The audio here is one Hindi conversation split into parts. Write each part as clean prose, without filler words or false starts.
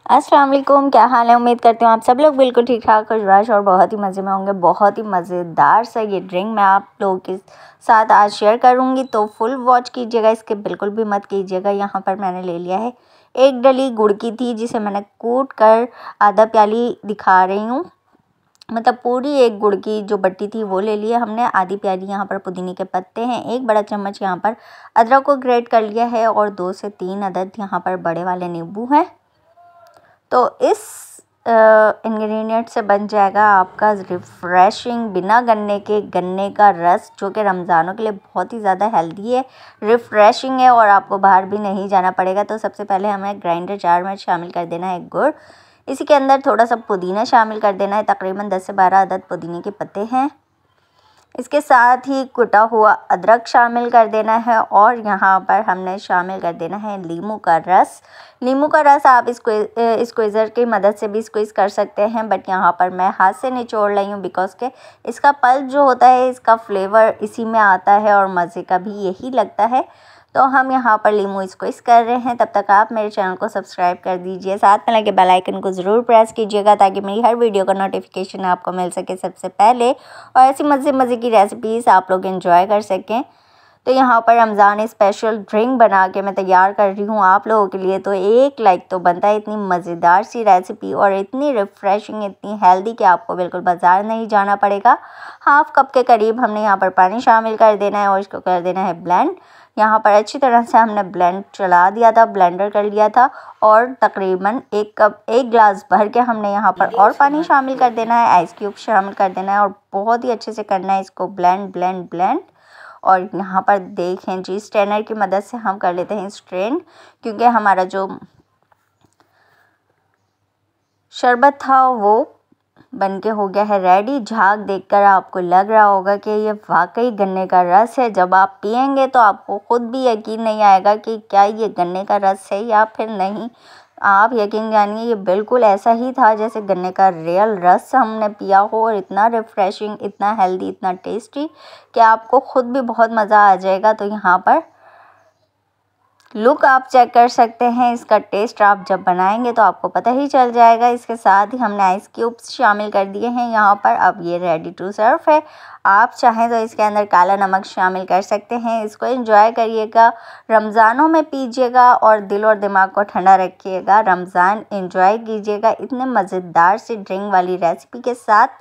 अस्सलाम वालेकुम, क्या हाल है। उम्मीद करती हूँ आप सब लोग बिल्कुल ठीक ठाक खुशबाश और बहुत ही मज़े में होंगे। बहुत ही मज़ेदार सा ये ड्रिंक मैं आप लोगों के साथ आज शेयर करूँगी, तो फुल वॉच कीजिएगा, इसके बिल्कुल भी मत कीजिएगा। यहाँ पर मैंने ले लिया है एक डली गुड़ की थी, जिसे मैंने कूट कर आधा प्याली दिखा रही हूँ, मतलब पूरी एक गुड़ की जो बट्टी थी वो ले लिया हमने। आधी प्याली यहाँ पर पुदीने के पत्ते हैं, एक बड़ा चम्मच यहाँ पर अदरक को ग्रेट कर लिया है और 2 से 3 अदद यहाँ पर बड़े वाले नींबू हैं। तो इस इंग्रेडिएंट से बन जाएगा आपका रिफ़्रेशिंग बिना गन्ने का रस, जो कि रमज़ानों के लिए बहुत ही ज़्यादा हेल्दी है, रिफ़्रेशिंग है और आपको बाहर भी नहीं जाना पड़ेगा। तो सबसे पहले हमें ग्राइंडर जार में शामिल कर देना है गुड़। इसी के अंदर थोड़ा सा पुदीना शामिल कर देना है, तकरीबन 10 से 12 अदद पुदीने के पत्ते हैं। इसके साथ ही कुटा हुआ अदरक शामिल कर देना है और यहाँ पर हमने शामिल कर देना है नींबू का रस। नींबू का रस आप स्क्वीज़र की मदद से भी स्क्वीज़ कर सकते हैं, बट यहाँ पर मैं हाथ से निचोड़ रही हूँ बिकॉज़ के इसका पल्प जो होता है, इसका फ्लेवर इसी में आता है और मज़े का भी यही लगता है। तो हम यहाँ पर नींबू स्क्वीज़ कर रहे हैं। तब तक आप मेरे चैनल को सब्सक्राइब कर दीजिए, साथ में लगे बेल आइकन को ज़रूर प्रेस कीजिएगा ताकि मेरी हर वीडियो का नोटिफिकेशन आपको मिल सके सबसे पहले, और ऐसी मज़े की रेसिपीज़ आप लोग एंजॉय कर सकें। तो यहाँ पर रमज़ान स्पेशल ड्रिंक बना के मैं तैयार कर रही हूँ आप लोगों के लिए, तो एक लाइक तो बनता है। इतनी मज़ेदार सी रेसिपी और इतनी रिफ़्रेशिंग, इतनी हेल्दी कि आपको बिल्कुल बाज़ार नहीं जाना पड़ेगा। हाफ़ कप के करीब हमने यहाँ पर पानी शामिल कर देना है और इसको कर देना है ब्लेंड। यहाँ पर अच्छी तरह से हमने ब्लेंड चला दिया था, ब्लेंडर कर लिया था, और तकरीबन एक गिलास भर के हमने यहाँ पर और पानी शामिल कर देना है, आइस क्यूब शामिल कर देना है और बहुत ही अच्छे से करना है इसको ब्लेंड। और यहाँ पर देखें जी, स्ट्रेनर की मदद से हम कर लेते हैं स्ट्रेन, क्योंकि हमारा जो शरबत था वो बनके हो गया है रेडी। झाग देखकर आपको लग रहा होगा कि ये वाकई गन्ने का रस है। जब आप पियेंगे तो आपको ख़ुद भी यकीन नहीं आएगा कि क्या ये गन्ने का रस है या फिर नहीं। आप यकीन जानिए, ये बिल्कुल ऐसा ही था जैसे गन्ने का रियल रस हमने पिया हो, और इतना रिफ़्रेशिंग, इतना हेल्दी, इतना टेस्टी कि आपको ख़ुद भी बहुत मज़ा आ जाएगा। तो यहाँ पर लुक आप चेक कर सकते हैं, इसका टेस्ट आप जब बनाएंगे तो आपको पता ही चल जाएगा। इसके साथ ही हमने आइस क्यूब्स शामिल कर दिए हैं यहाँ पर। अब ये रेडी टू सर्व है। आप चाहें तो इसके अंदर काला नमक शामिल कर सकते हैं। इसको एंजॉय करिएगा, रमज़ानों में पीजिएगा और दिल और दिमाग को ठंडा रखिएगा। रमज़ान एंजॉय कीजिएगा इतने मज़ेदार सी ड्रिंक वाली रेसिपी के साथ।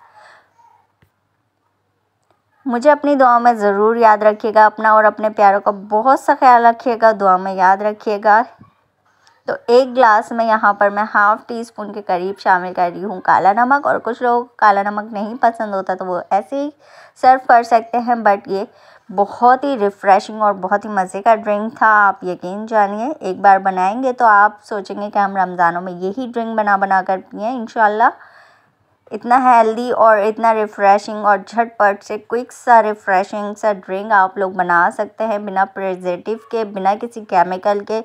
मुझे अपनी दुआ में ज़रूर याद रखिएगा, अपना और अपने प्यारों का बहुत सा ख्याल रखिएगा, दुआ में याद रखिएगा। तो एक गिलास में यहाँ पर मैं हाफ़ टी स्पून के करीब शामिल कर रही हूँ काला नमक, और कुछ लोग काला नमक नहीं पसंद होता तो वो ऐसे ही सर्व कर सकते हैं, बट ये बहुत ही रिफ़्रेशिंग और बहुत ही मज़े का ड्रिंक था। आप यकीन जानिए, एक बार बनाएंगे तो आप सोचेंगे कि हम रमज़ानों में यही ड्रिंक बना कर पिएँ इंशाल्लाह। इतना हेल्दी और इतना रिफ़्रेशिंग और झटपट से क्विक सा रिफ़्रेशिंग सा ड्रिंक आप लोग बना सकते हैं, बिना प्रिजर्वेटिव के, बिना किसी केमिकल के,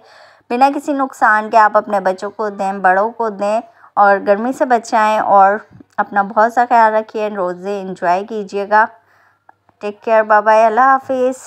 बिना किसी नुकसान के। आप अपने बच्चों को दें, बड़ों को दें और गर्मी से बचाएं, और अपना बहुत सा ख्याल रखिए। रोज़े एंजॉय कीजिएगा। टेक केयर, बाय बाय, अल्लाह हाफिज़।